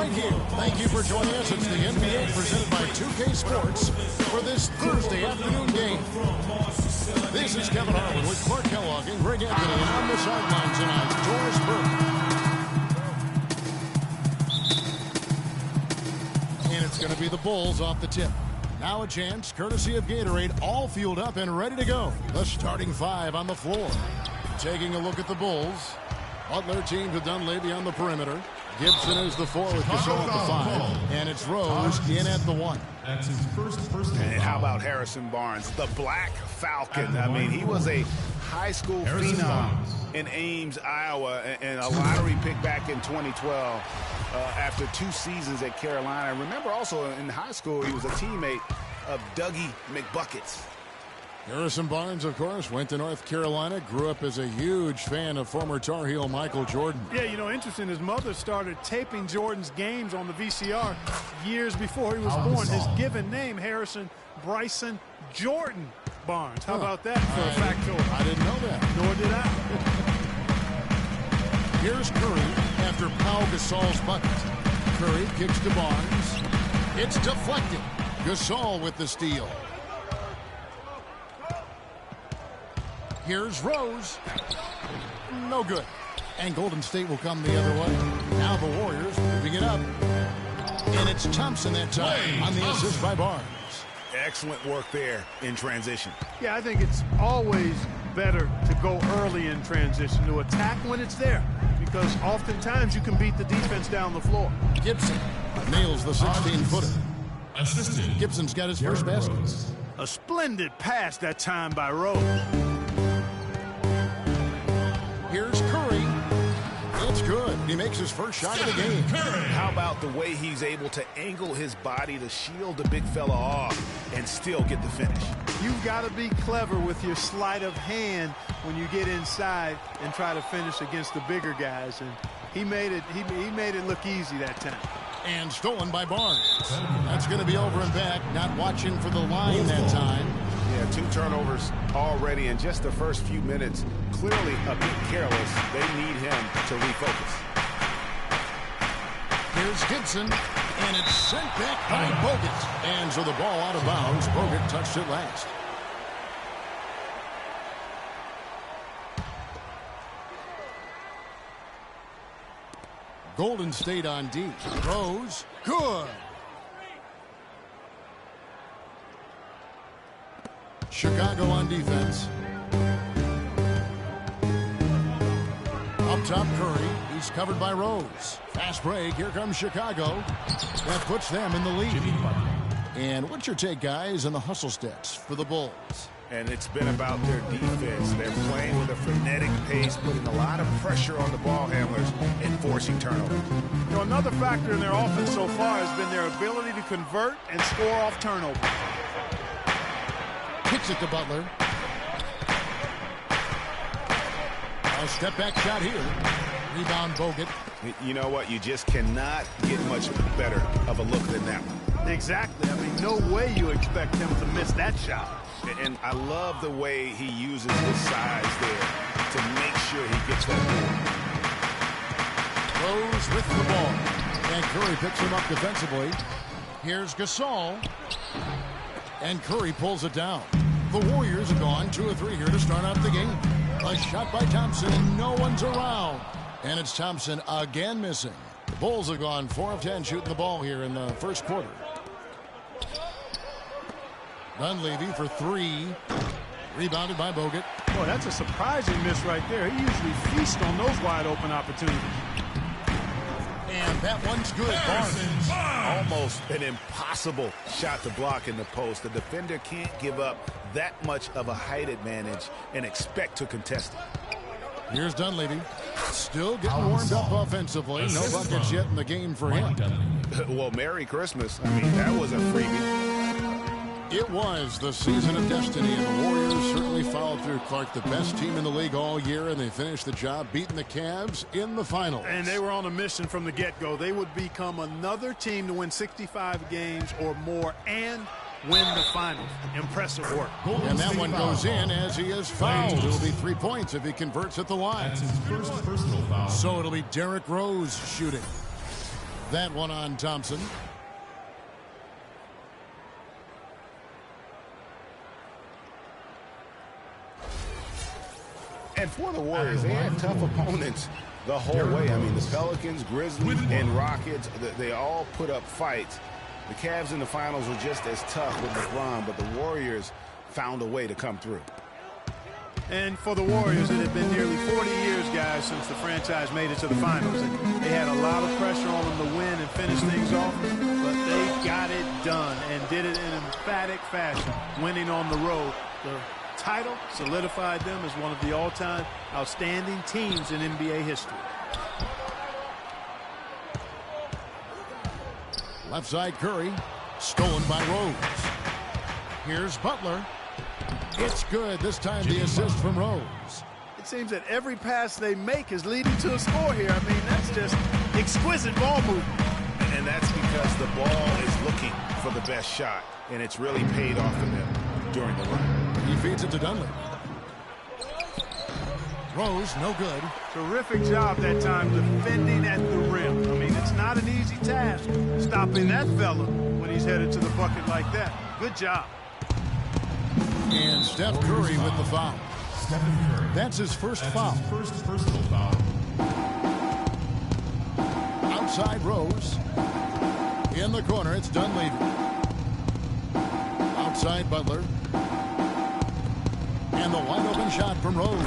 right here. Thank you for joining us. It's the NBA presented by 2K Sports for this Thursday afternoon game. This is Kevin Harlan with Clark Kellogg and Greg Anthony, and on the sidelines tonight, Doris Burke. And it's going to be the Bulls off the tip. Now a chance, courtesy of Gatorade, all fueled up and ready to go. The starting five on the floor. Taking a look at the Bulls. Butler teamed with Dunleavy on the perimeter. Gibson is the 4 with Gasol at the 5. And it's Rose in at the 1. That's his first. And how about Harrison Barnes, the Black Falcon? I mean, he was a high school phenom in Ames, Iowa, and a lottery pick back in 2012 after 2 seasons at Carolina. Remember also in high school, he was a teammate of Dougie McBuckets. Harrison Barnes, of course, went to North Carolina, grew up as a huge fan of former Tar Heel Michael Jordan. Yeah, you know, interesting, his mother started taping Jordan's games on the VCR years before he was born. His given name, Harrison Bryson Jordan Barnes. How about that for a factoid? I didn't know that. Nor did I. Here's Curry after Pau Gasol's bucket. Curry kicks to Barnes. It's deflected. Gasol with the steal. Here's Rose. No good. And Golden State will come the other way. Now the Warriors moving it up. And it's Thompson that time on the assist by Barnes. Excellent work there in transition. Yeah, I think it's always better to go early in transition, to attack when it's there, because oftentimes you can beat the defense down the floor. Gibson nails the 16-footer. Assisted. Gibson's got his first basket. A splendid pass that time by Rose. Here's Curry. It's good. He makes his first shot of the game. How about the way he's able to angle his body to shield the big fella off and still get the finish? You've got to be clever with your sleight of hand when you get inside and try to finish against the bigger guys. And he made it look easy that time. And stolen by Barnes. That's going to be over and back. Not watching for the line that time. Yeah, 2 turnovers already in just the first few minutes. Clearly a bit careless. They need him to refocus. Here's Gibson, and it's sent back by Bogut. And so the ball out of bounds. Bogut touched it last. Golden State on D. Rose, good. Chicago on defense. Up top, Curry. He's covered by Rose. Fast break. Here comes Chicago. That puts them in the lead. And what's your take, guys, on the hustle stats for the Bulls? And it's been about their defense. They're playing with a frenetic pace, putting a lot of pressure on the ball handlers and forcing turnovers. You know, another factor in their offense so far has been their ability to convert and score off turnovers. Kicks it to Butler. A step-back shot here. Rebound, Bogut. You know what? You just cannot get much better of a look than that one. Exactly. I mean, no way you expect him to miss that shot. And I love the way he uses his size there to make sure he gets that ball. Rose with the ball. And Curry picks him up defensively. Here's Gasol. And Curry pulls it down. The Warriors are gone 2 of 3 here to start out the game. A shot by Thompson, and no one's around. And it's Thompson again missing. The Bulls have gone 4 of 10 shooting the ball here in the first quarter. Dunleavy for 3. Rebounded by Bogut. Boy, that's a surprising miss right there. He usually feasts on those wide open opportunities. And that one's good. Barnes. Almost an impossible shot to block in the post. The defender can't give up that much of a height advantage and expect to contest it. Here's Dunleavy. Still getting warmed up offensively. No buckets yet in the game for him. Well, Merry Christmas. I mean, that was a freebie. It was the season of destiny, and the Warriors certainly followed through. Clark, the best team in the league all year, and they finished the job beating the Cavs in the finals. And they were on a mission from the get-go. They would become another team to win 65 games or more and win the finals. Impressive work. And that one goes in as he is fouled. It'll be 3 points if he converts at the line. That's his first personal foul. So it'll be Derrick Rose shooting. That one on Thompson. And for the Warriors, they had tough opponents the whole way. I mean, the Pelicans, Grizzlies, and Rockets, they all put up fights. The Cavs in the finals were just as tough with LeBron, but the Warriors found a way to come through. And for the Warriors, it had been nearly 40 years, guys, since the franchise made it to the finals. And they had a lot of pressure on them to win and finish things off, but they got it done and did it in emphatic fashion, winning on the road. The title solidified them as one of the all-time outstanding teams in NBA history. Left side Curry, stolen by Rose. Here's Butler. It's good. This time the assist from Rose. It seems that every pass they make is leading to a score here. I mean, that's just exquisite ball movement. And that's because the ball is looking for the best shot, and it's really paid off for them during the run. He feeds it to Dunley. Rose, no good. Terrific job that time defending at the rim. I mean, it's not an easy task stopping that fella when he's headed to the bucket like that. Good job. And Steph Curry with the foul. Stephen Curry. That's his first foul. His first personal foul. Outside Rose. In the corner, it's Dunleavy. Outside Butler. And the wide open shot from Rose.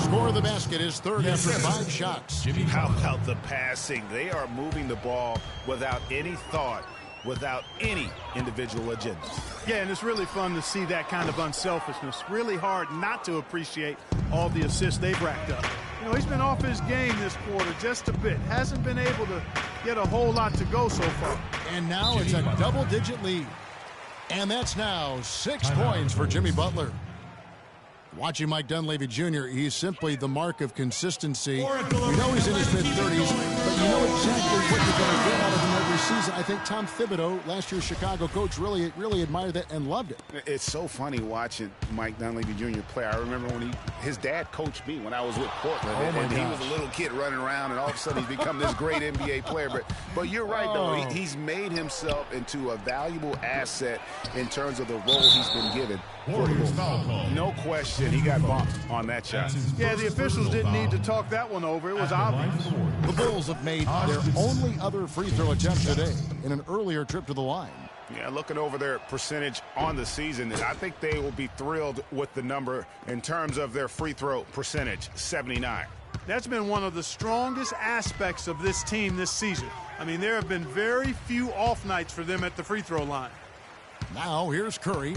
Score of the basket is third after 5 shots. How about the passing? They are moving the ball without any thought, without any individual agenda. Yeah, and it's really fun to see that kind of unselfishness. Really hard not to appreciate all the assists they've racked up. You know, he's been off his game this quarter just a bit. Hasn't been able to get a whole lot to go so far. And now it's a double-digit lead. And that's now 6 points for Jimmy Butler. Watching Mike Dunleavy Jr., he's simply the mark of consistency. We know he's in his mid-30s, but you know exactly what you're going to get out of him every season. I think Tom Thibodeau, last year's Chicago coach, really admired that and loved it. It's so funny watching Mike Dunleavy Jr. play. I remember when his dad coached me when I was with Portland, and he was a little kid running around, and all of a sudden he's become this great NBA player. But you're right, though. He's made himself into a valuable asset in terms of the role he's been given. No question, he got bumped on that shot. Yeah, the officials didn't need to talk that one over. It was obvious. The Bulls have made their only other free throw attempt today in an earlier trip to the line. Yeah, looking over their percentage on the season, I think they will be thrilled with the number in terms of their free throw percentage, 79. That's been one of the strongest aspects of this team this season. I mean, there have been very few off nights for them at the free throw line. Now here's Curry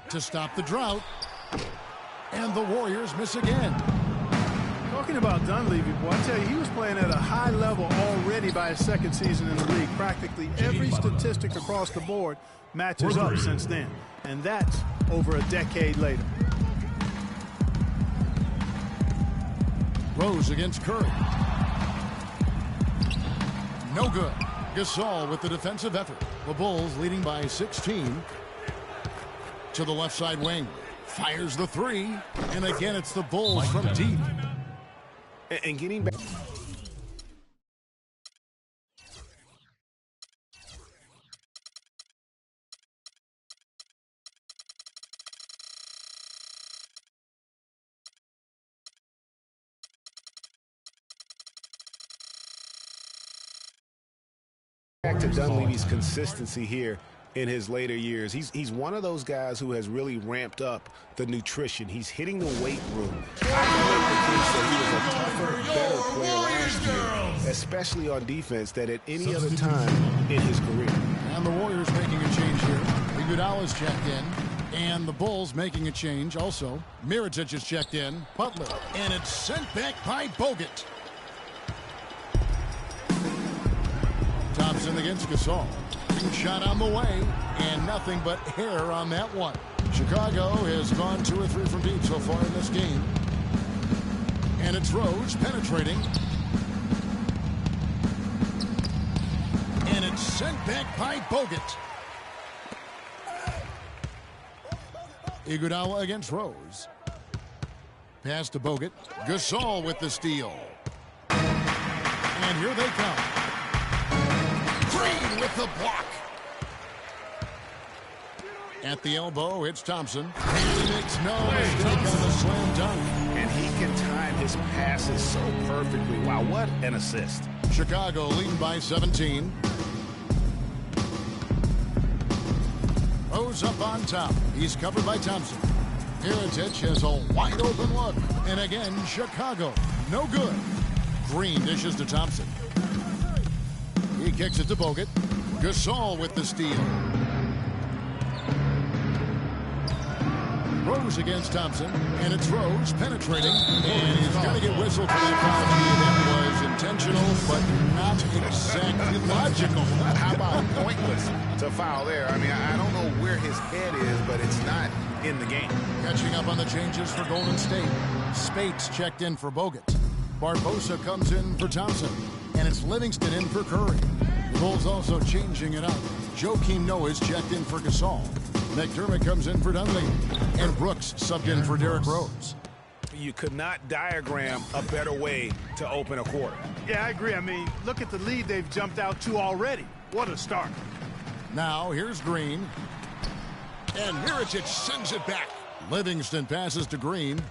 to stop the drought, and the Warriors miss again. Talking about Dunleavy, boy, I tell you, he was playing at a high level already by his second season in the league. Practically every statistic across the board matches up since then, and that's over a decade later. Rose against Curry. No good. Gasol with the defensive effort. The Bulls leading by 16. To the left side wing. Fires the three. And again, it's the Bulls from deep. And getting back. Back to Dunleavy's consistency here in his later years. He's one of those guys who has really ramped up the nutrition. He's hitting the weight room. I can make the case that he was a tougher, better player last year, especially on defense, than at any other time in his career. And the Warriors making a change here. Iguodala's checked in. And the Bulls making a change also. Mirotic is checked in. Butler. And it's sent back by Bogut. Thompson against Gasol. Shot on the way, and nothing but air on that one. Chicago has gone 2 or 3 from deep so far in this game. And it's Rose penetrating. And it's sent back by Bogut. Iguodala against Rose. Pass to Bogut. Gasol with the steal. And here they come. Green with the block. At the elbow, it's Thompson. And he makes no mistake on the slam dunk. And he can time his passes so perfectly. Wow, what an assist. Chicago leading by 17. Rose up on top. He's covered by Thompson. Mirotic has a wide open look. And again, Chicago, no good. Green dishes to Thompson. He kicks it to Bogut. Gasol with the steal. Rose against Thompson, and it's Rose penetrating, and he's going to get whistled for that foul. That was intentional, but not exactly logical. How about pointless to foul there? I mean, I don't know where his head is, but it's not in the game. Catching up on the changes for Golden State. Spates checked in for Bogut. Barbosa comes in for Thompson, and it's Livingston in for Curry. The Bulls also changing it up. Joakim Noah's checked in for Gasol. McDermott comes in for Dunley. And Brooks subbed in for Derrick Rose. You could not diagram a better way to open a quarter. Yeah, I agree. I mean, look at the lead they've jumped out to already. What a start. Now, here's Green. And Mirotic sends it back. Livingston passes to Green.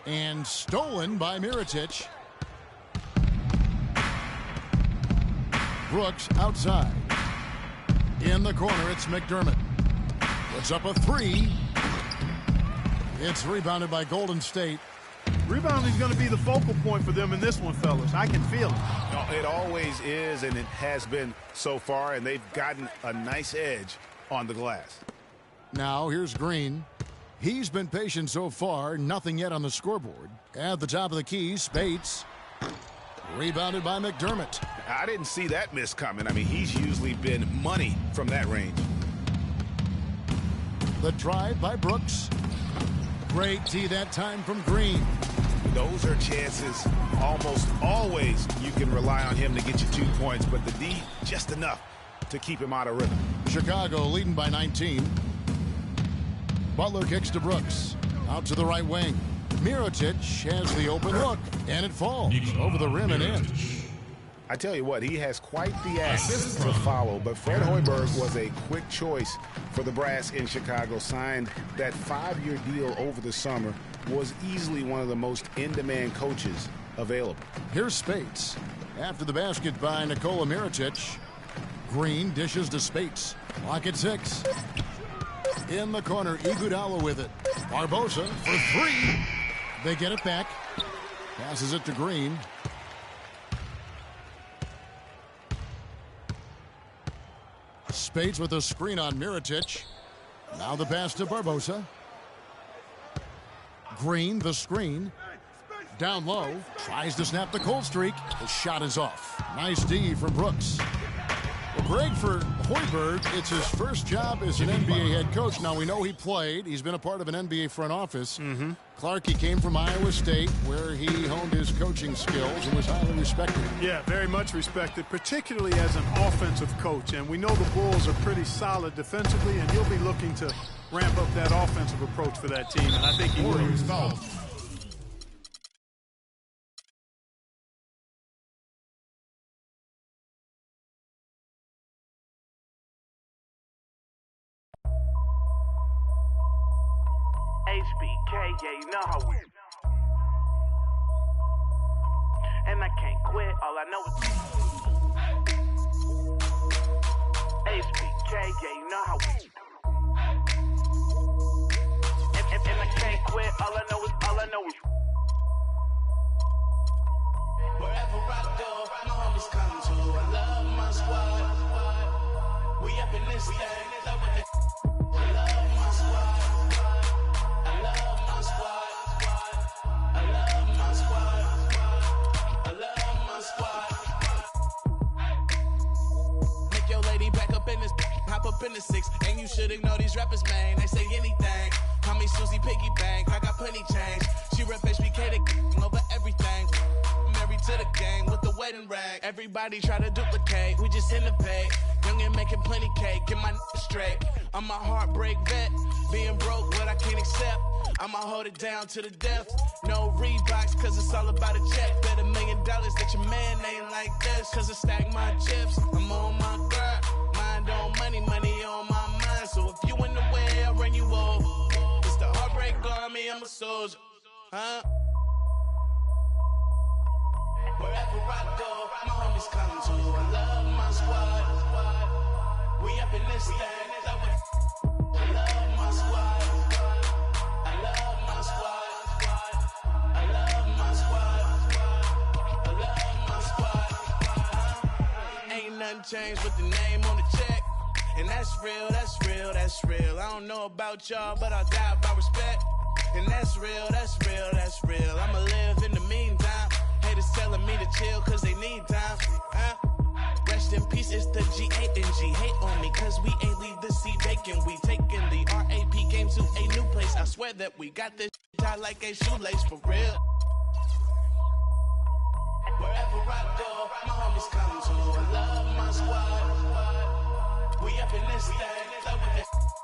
And stolen by Mirotic. Brooks outside. In the corner, it's McDermott. Puts up a three. It's rebounded by Golden State. Rebounding is going to be the focal point for them in this one, fellas. I can feel it. It always is, and it has been so far, and they've gotten a nice edge on the glass. Now, here's Green. He's been patient so far. Nothing yet on the scoreboard. At the top of the key, Spates. Rebounded by McDermott. I didn't see that miss coming. I mean, he's usually been money from that range. The drive by Brooks. Great D that time from Green. Those are chances almost always you can rely on him to get you 2 points, but the D just enough to keep him out of rhythm. Chicago leading by 19. Butler kicks to Brooks. Out to the right wing. Mirotic has the open look, and it falls over the rim and in. I tell you what, he has quite the act to follow, but Fred Hoiberg was a quick choice for the brass in Chicago. Signed that 5-year deal over the summer, was easily one of the most in-demand coaches available. Here's Spates. After the basket by Nikola Mirotic. Green dishes to Spates. Lock at 6. In the corner, Iguodala with it. Barbosa for 3. They get it back. Passes it to Green. Spates with a screen on Mirotic. Now the pass to Barbosa. Green, the screen. Down low. Tries to snap the cold streak. The shot is off. Nice D from Brooks. Well, Greg, for Hoiberg, it's his first job as an NBA head coach. Now, we know he played. He's been a part of an NBA front office. Clark, he came from Iowa State, where he honed his coaching skills and was highly respected. Yeah, very much respected, particularly as an offensive coach. And we know the Bulls are pretty solid defensively, and he'll be looking to ramp up that offensive approach for that team. And I think he will. HBK, yeah, you know how we. And I can't quit, all I know is HBK, yeah, you know how we. And I can't quit, all I know is. Wherever I go, my homies come to. I love my squad. We up in this thing, love with it. I love my squad. Hop up in the 6, and you should ignore these rappers, man. They say anything. Call me Susie Piggy Bank. I got plenty change. She rep HBK over everything. Married to the game with the wedding rag. Everybody try to duplicate. We just innovate. Young and making plenty cake. Get my straight. I'm a heartbreak vet. Being broke, what I can't accept. I'ma hold it down to the death. No Reeboks, cause it's all about a check. Bet $1 million that your man ain't like this. Cause I stack my chips, I'm on my grind. Mind on money, money on my mind. So if you in the way, I'll run you over. It's the heartbreak army, I'm a soldier. Huh? Wherever I go, my homies come to. I love my squad. We up in this thing. I love my squad. I love my squad. I love my squad. I love my squad. Ain't nothing changed with the name on the check. And that's real, that's real, that's real. I don't know about y'all, but I'll die by respect. And that's real, that's real, that's real. I'ma live in the meantime. Haters telling me to chill cause they need time. Rest in peace, it's the G-A-N-G. Hate on me cause we ain't leave the seat vacant. We taking the RAP game to a new place. I swear that we got this tied like a shoelace for real. Wherever I go, my homies come to. I love my squad. We up in this thing.